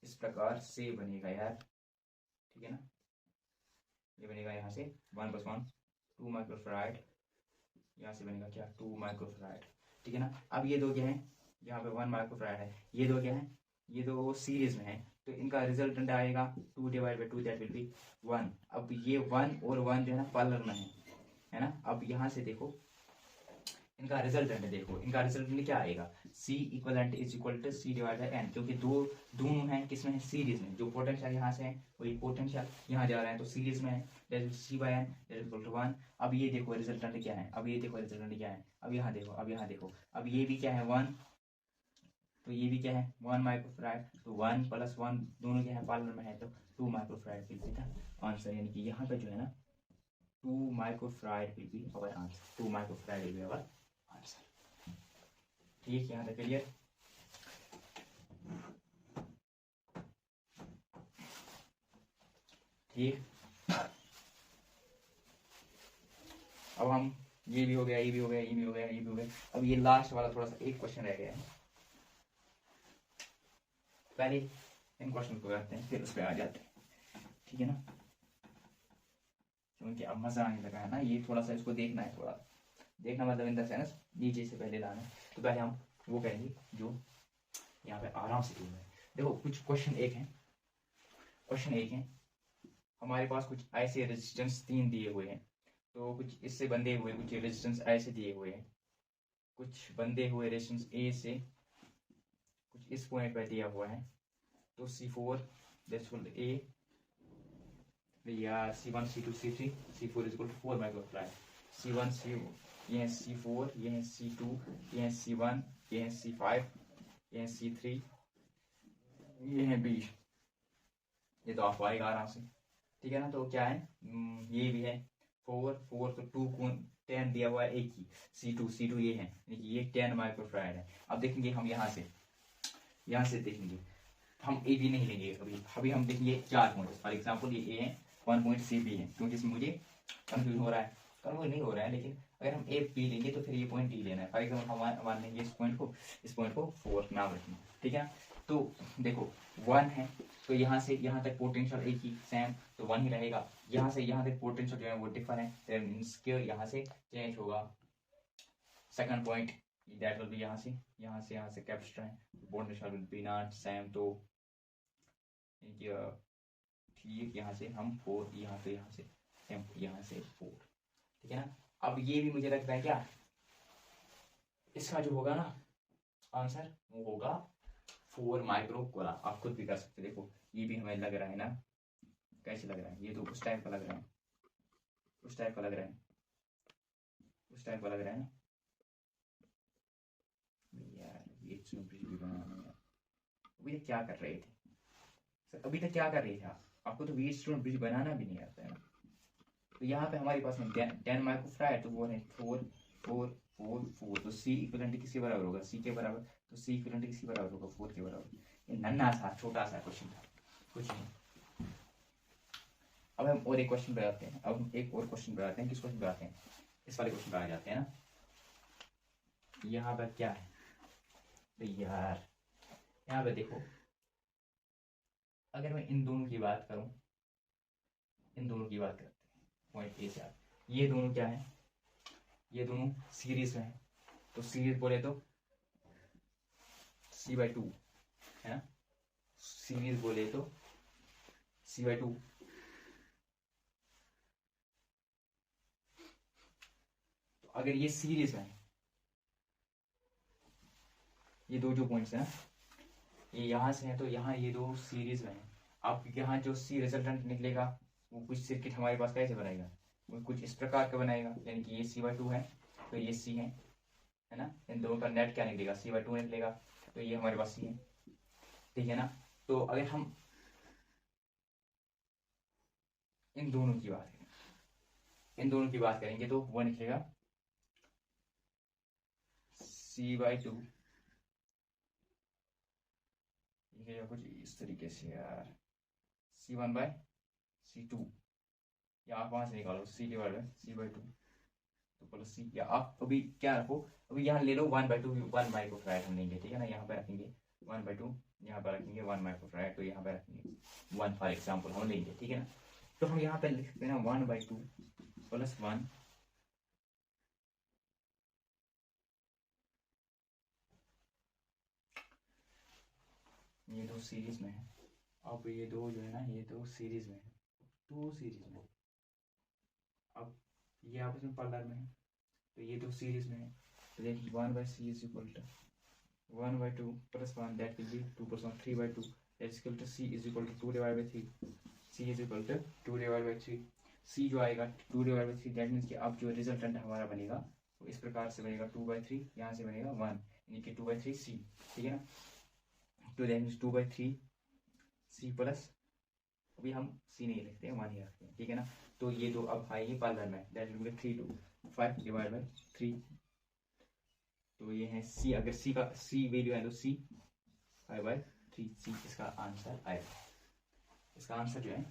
इस प्रकार से बनेगा यार, ठीक है ना, ये बनेगा यहाँ से 1 + 1 2 माइक्रोफैराड, यहाँ से बनेगा क्या 2 माइक्रोफैराड, ठीक है ना। अब ये दो क्या है, यहाँ पे 1 माइक्रोफैराड है, ये दो क्या है, ये दो सीरीज में है, तो इनका रिजल्टेंट आएगा 2 divide by 2, that will be 1। अब ये 1 और 1 जो है ना पैरेलल में है ना। अब यहाँ से देखो इनका रिजल्टेंट, देखो इनका रिजल्टेंट क्या आएगा, C equivalent is equal to C divide by n, क्योंकि दोनों हैं किसमें है, सीरीज में, जो पोटेंशियल यहाँ से है वही पोटेंशियल यहाँ जा रहा है, तो सीरीज में है, that is C/n that is equal to 1। अब ये देखो रिजल्टेंट क्या है, अब यहाँ देखो, अब ये भी क्या है 1, तो ये भी क्या है 1 माइक्रोफैराड, तो 1 + 1 दोनों क्या है पैरेलल में है, तो 2 microfarad will be the answer, यानी कि यहाँ पे जो है ना 2 microfarad will be our answer, 2 microfarad will be our answer, ठीक, यहाँ तक क्लियर। ठीक, अब हम ये भी हो गया, अब ये लास्ट वाला थोड़ा सा एक क्वेश्चन रह गया है, पहले इन क्वेश्चन को करते हैं फिर उस पर आ जाते हैं, ठीक है ना, क्योंकि अब मजा आने लगा है ना, ये थोड़ा सा इसको देखना है, थोड़ा देखना मतलब इन द सेंस नीचे से पहले लाना है, तो पहले हम वो करेंगे जो यहाँ पे आराम से है। देखो कुछ क्वेश्चन एक है, हमारे पास कुछ ऐसे रेजिस्टेंस 3 दिए हुए हैं, तो कुछ इससे बंधे हुए कुछ रेजिस्टेंस ऐसे दिए हुए हैं, कुछ बंधे हुए रेजिस्टेंस ए से कुछ इस पॉइंट पर दिया हुआ है, तो C4 that's equal to A या C1 C2 C3, C4 is equal to 4 microfarad, C1 C, ये है C4, ये है C2, ये है C1, ये है C5, ये है C3, ये है B, ये तो आपको आएगा आराम से, ठीक है ना। तो क्या है ये भी है 4 4, तो 2 को 10 दिया हुआ है एक ही, C2 ये है, यानी कि ये 10 माइक्रोफैराड है। अब देखेंगे हम यहाँ से देखेंगे, हम ए बी नहीं लेंगे अभी हम देखेंगे 4 पॉइंट्स, फॉर एग्जाम्पल ये ए है, 1 पॉइंट सी बी है, क्योंकि इसमें मुझे कंफ्यूज हो रहा है, कंफ्यूज नहीं हो रहा है, लेकिन अगर हम ए बी लेंगे तो फिर ये पॉइंट डी लेना है। फॉर एग्जाम्पल हम मान लेंगे इस पॉइंट को 4 नाम रखेंगे, ठीक है ना। तो देखो 1 है तो यहाँ से यहाँ तक पोटेंशियल एक ही सेम, तो 1 ही रहेगा। यहाँ से यहाँ तक पोटेंशियल जो है वो डिफर है, यहाँ से चेंज होगा। Second point that will B यहाँ से कैपेसिटर है, potential will be not same. तो ठीक यहाँ से हम 4, यहाँ से यहाँ से 4, ठीक है ना। अब ये भी मुझे लगता है क्या इसका जो होगा ना आंसर वो होगा 4 माइक्रो कूलम। आप खुद भी कर सकते, देखो ये भी हमें लग रहा है ना, कैसे लग रहा है, ये तो उस टाइप का लग रहा है, उस टाइप का लग रहा है, उस टाइप का लग रहा है ना यार। ये भी बनाना यार, अभी तक क्या कर रहे थे सर, अभी तक क्या कर रहे थे आप? आपको तो वी स्टोन ब्रिज बनाना भी नहीं आता है ना। तो यहाँ पे हमारे पास में 10 माइक्रोफारेड, तो वो है 4 4 4 4, तो सी इक्विवेलेंट किसके बराबर होगा, सी के बराबर, तो सी इक्विवेलेंट किसके बराबर होगा, 4 के बराबर। ये नन्ना सा छोटा सा क्वेश्चन था, कुछ नहीं। अब हम और एक क्वेश्चन पे आते हैं, अब हम एक और क्वेश्चन पे आते हैं। किस क्वेश्चन पे आते हैं, इस वाले क्वेश्चन पे आ जाते हैं ना। यहाँ पर क्या है तो यार, यहाँ पे देखो अगर मैं इन दोनों की बात करूं, इन दोनों की बात करते हैं पॉइंट ए से आप, ये दोनों क्या है, ये दोनों सीरीज में है, तो सीरीज बोले तो C/2 है ना, सीरीज बोले तो C/2। तो अगर ये सीरीज में है, ये दो जो पॉइंट्स है ना, ये यहाँ से है तो यहाँ ये दो सीरीज में है। अब यहाँ जो सी रिजल्टेंट निकलेगा वो कुछ सर्किट हमारे पास कैसे बनाएगा, वो कुछ इस प्रकार का बनाएगा, यानी कि ये C/2 है तो ये C है ना, इन दोनों का नेट क्या निकलेगा, C/2 निकलेगा, तो ये हमारे पास C है, ठीक है ना। तो अगर हम इन दोनों की बात करें, इन दोनों की बात करेंगे तो वो निकलेगा C/2, कुछ इस तरीके से यार, C1/C2, या आप वहां से निकालो C/2 तो प्लस C, या आप अभी क्या रखो, अभी यहाँ ले लो 1/2, 1 माइक्रोफैराड हम लेंगे, ठीक है ना। यहाँ पे रखेंगे 1/2, यहाँ पर रखेंगे 1 माइक्रोफैराड, तो यहाँ पे रखेंगे 1 फॉर एग्जाम्पल हम लेंगे, ठीक है ना। तो हम यहाँ पे लिख सकते हैं ना 1/2 + 1, ये दो सीरीज में है। अब ये दो जो है ना, ये दो सीरीज में है, दो सीरीज में। अब ये आपस में पैरेलल में है, तो ये दो सीरीज में है, तो देखिए 1/C = 1/2 + 1, that will be 2 + 1 3/2, that is equal to C = 2/3, C = 2/3, C जो आएगा 2/3, दैट मीन्स कि अब जो रिजल्टेंट हमारा बनेगा वो इस प्रकार से बनेगा 2/3, यहाँ से बनेगा 1, यानी कि 2/3 C, ठीक है ना। तो दैट मीन्स 2/3 C प्लस, अभी हम C नहीं लिखते हैं, 1 ही रखते हैं, ठीक है ना। तो ये दो अब आएंगे पैरेलल में, दैट विल बी 3 2 5 / 3, तो ये है C। अगर C का C वैल्यू है तो C 5/3, C इसका आंसर आएगा। इसका आंसर जो है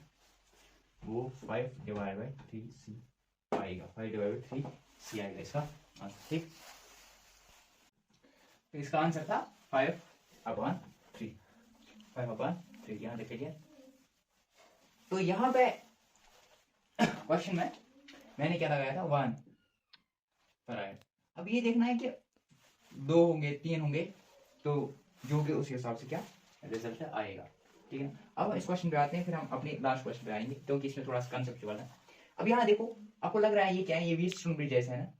वो 5/3 C आएगा, 5/3 C आएगा इसका आंसर, ठीक। तो इसका आंसर था 5/3, 5/3, यहाँ देखिए। तो यहाँ पे क्वेश्चन में मैंने क्या लगाया था 1 फैराड। अब ये देखना है कि 2 होंगे 3 होंगे, तो जो कि उस हिसाब से क्या रिजल्ट आएगा, ठीक है। अब इस क्वेश्चन पे आते हैं, फिर हम अपने लास्ट क्वेश्चन पे आएंगे, क्योंकि इसमें थोड़ा सा कंसेप्चुअल है। अब यहाँ देखो, आपको लग रहा है ये क्या है, ये व्हीटस्टोन ब्रिज जैसा है ना,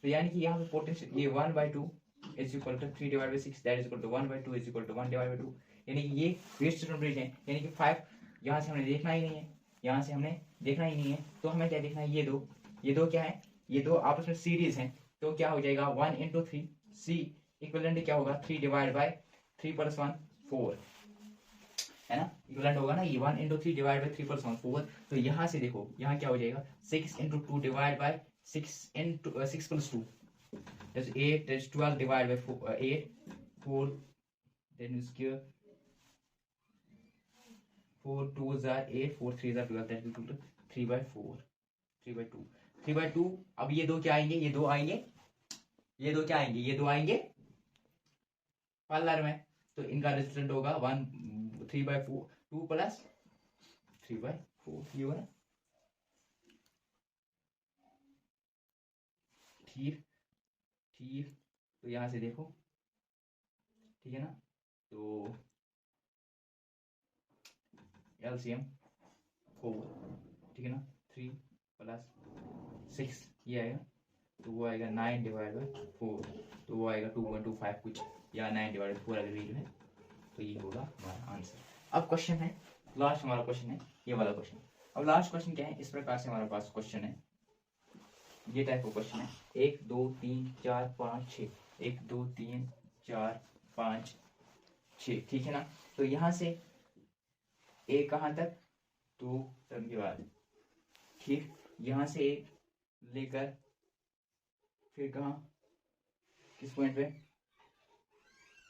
तो यानी कि यहाँ पे पोटेंशियल ये 1/2 = 3/6, दैट इज इक्वल टू 1/2 = 1/2, यानी कि ये व्हीटस्टोन ब्रिज है, यानी कि 5 यहाँ से हमने देखना ही नहीं है, यहाँ से हमने देखना ही नहीं है, तो हमें क्या देखना है, ये दो क्या है, ये दो आपस में सीरीज हैं, तो क्या हो जाएगा 1 × 3, C इक्विवेलेंट क्या होगा 3/3 + 1 4, है ना, इक्विवेलेंट होगा ना ये 1 × 3 / 3 + 1 4। तो यहाँ से देखो, यहाँ क्या हो जाएगा 6 × 2 / 6 + 2, that's 8, that's 12 / 4 8 4, then is here 4 2 जार 8, 4 3 जार 12, दैट इज इक्वल टू 3/4, 3/2, 3/2। अब ये दो क्या आएंगे, ये दो आएंगे, ये दो क्या आएंगे, ये दो आएंगे पार्लर में, तो इनका रिजल्ट होगा 3/4, 2 प्लस 3/4, ये होगा ना। ठीक ठीक, तो यहां से देखो, ठीक है ना, तो एलसीएम 4, ठीक है ना, 3 प्लस 6 ये आएगा, तो वो आएगा 9/4, तो वो आएगा 2.25 कुछ, या 9/4 अगर वैल्यू है, तो ये होगा हमारा आंसर। अब क्वेश्चन है, लास्ट हमारा क्वेश्चन है ये वाला क्वेश्चन। अब लास्ट क्वेश्चन क्या है, इस प्रकार से हमारे पास क्वेश्चन है, ये टाइप का क्वेश्चन है, 1 2 3 4 5 6, 1 2 3 4 5 6, ठीक है ना। तो यहाँ से ए कहाँ तक, 2 टर्म के बाद, ठीक, यहाँ से एक लेकर फिर कहाँ, किस पॉइंट पे,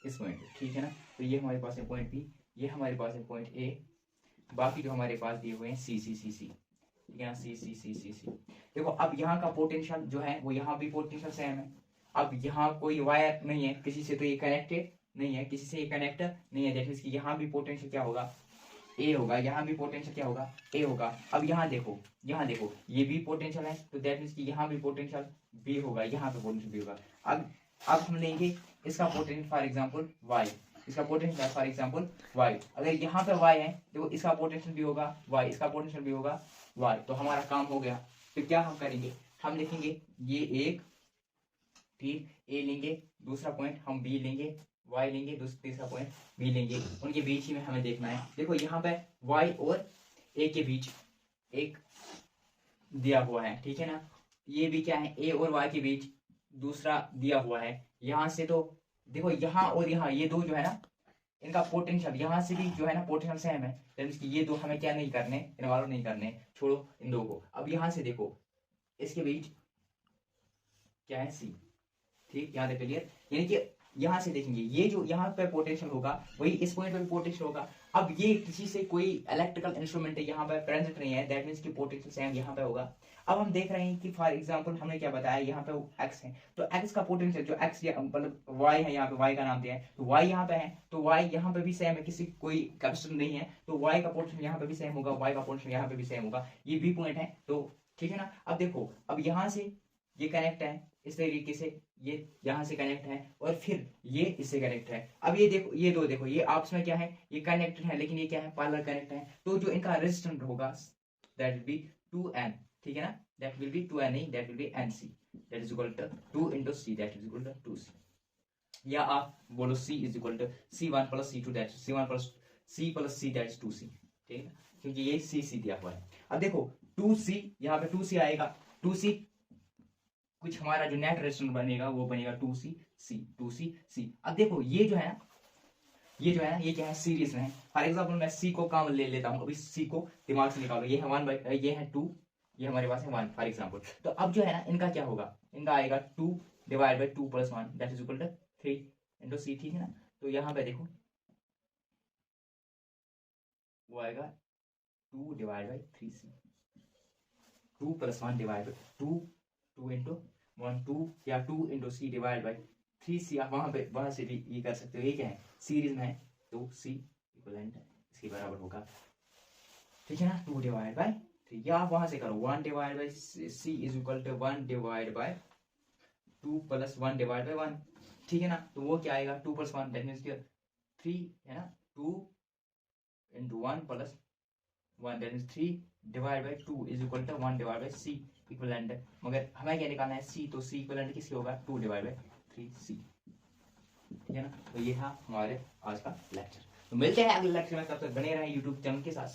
इस पॉइंट पे, ठीक है ना। तो ये हमारे पास है पॉइंट बी, ये हमारे पास है पॉइंट ए, बाकी जो हमारे पास दिए हुए हैं सी सी सी सी, ठीक है ना, सी सी सी सी सी। देखो अब यहाँ का पोटेंशियल जो है वो यहाँ भी पोटेंशियल सेम है। अब यहाँ कोई वायर नहीं है किसी से, तो ये कनेक्टेड नहीं है किसी से, ये कनेक्ट नहीं है, दैट मींस कि यहाँ भी पोटेंशियल क्या होगा, ए होगा, यहाँ भी पोटेंशियल क्या होगा, ए होगा। अब यहाँ देखो, यहाँ देखो, ये भी पोटेंशियल है, तो दैट मींस कि यहाँ भी पोटेंशियल बी होगा, यहाँ पे पोटेंशियल बी होगा। अब हम लेंगे इसका पोटेंशियल फॉर एग्जांपल y, इसका पोटेंशियल फॉर एग्जांपल y, अगर यहाँ पे y है तो इसका पोटेंशियल भी होगा y, इसका पोटेंशियल भी होगा y, तो हमारा काम हो गया। तो क्या हम करेंगे, हम लिखेंगे ये एक, ठीक, ए लेंगे, दूसरा पॉइंट हम बी लेंगे, y लेंगे, तीसरा पॉइंट बी लेंगे, उनके बीच ही में हमें देखना है। देखो यहाँ पे y और a के बीच एक दिया हुआ है, ठीक है ना, ये भी क्या है, a और y के बीच दूसरा दिया हुआ है। यहाँ से तो देखो यहाँ और यहाँ ये दो जो है ना, इनका पोटेंशियल यहाँ से भी जो है ना पोटेंशियल सेम है, दैट कि ये दो हमें क्या नहीं करने, इन्वॉल्व नहीं करने, छोड़ो इन दो को। अब यहाँ से देखो इसके बीच क्या है, सी, ठीक, यहाँ तक क्लियर। यानी कि यहाँ से देखेंगे ये जो यहाँ पे पोटेंशियल होगा वही इस पॉइंट पे भी पोटेंशियल होगा। अब ये किसी से कोई इलेक्ट्रिकल इंस्ट्रूमेंट है यहाँ पे प्रेजेंट नहीं है, दैट मीन्स कि पोटेंशियल सेम यहाँ पे होगा। अब हम देख रहे हैं कि फॉर एग्जांपल हमने क्या बताया, यहाँ पे एक्स है, तो एक्स का पोटेंशियल जो एक्स मतलब वाई है, यहाँ पे वाई का नाम दिया है, तो वाई यहाँ पे है, तो वाई यहाँ पे भी सेम है, किसी कोई कैपेसिटर नहीं है, तो वाई का पोटेंशियल यहाँ पे भी सेम होगा, वाई का पोटेंशियल यहाँ पे भी सेम होगा, ये बी पॉइंट है, तो ठीक है ना। अब देखो अब यहाँ से ये कनेक्ट है इस तरीके से, ये यहाँ से कनेक्ट है और फिर ये इससे कनेक्ट है। अब ये देखो ये दो देखो ये आपस में क्या है, ये कनेक्टेड है, लेकिन ये क्या है, पैरेलल कनेक्ट है, तो जो इनका रेजिस्टेंस होगा दैट विल बी 2n, ठीक है ना, दैट विल बी 2n नहीं, that will be nc, that is equal to 2 into c, that is equal to 2c, या आप बोलो c is equal to c1 plus c2, that c1 plus c that is 2c, ठीक है ना, क्योंकि ये c दिया हुआ है। अब देखो 2c, यहाँ पे 2c आएगा, 2c कुछ हमारा जो नेट रेजिस्टेंस बनेगा वो बनेगा 2c c, 2c c। अब देखो ये जो है ना, ये जो है ना, ये क्या है, सीरीज में है। फॉर एग्जांपल मैं c को काम ले लेता हूँ, अभी c को दिमाग से निकालो, ये है 1 ये है 2, ये हमारे पास है 1 फॉर एग्जांपल। तो अब जो है ना इनका क्या होगा, इनका आएगा 2 divide by 2 plus 1 that is equal to 3 into c, ठीक है ना। तो यहाँ पे देखो वो आएगा 2 divide by 3c, 2 plus 1 divide by 2 into 1 2, या 2 into C divide by 3c, आप वहां से भी ये कर सकते हो, ये क्या है सीरीज में है, तो c इक्वलेंट इसके बराबर होगा, ठीक है ना, 2 डिवाइड बाई 3, या आप वहां से करो 1 divide by c is equal to 1 divide by 2 plus 1 divide by 1, ठीक है ना। तो वो क्या आएगा 2 प्लस 1 दैट मींस 3 है ना, 2 into 1 plus 1 that means 3 divide by 2 is equal to 1 divide by c equivalent. मगर हमें क्या निकालना है c, तो c इक्विवेलेंट किससे होगा 2 डिवाइड बाई 3c, ठीक है ना। तो ये था हमारे आज का लेक्चर। तो मिलते हैं अगले लेक्चर में, तब तक बने रहें यूट्यूब चैनल के साथ।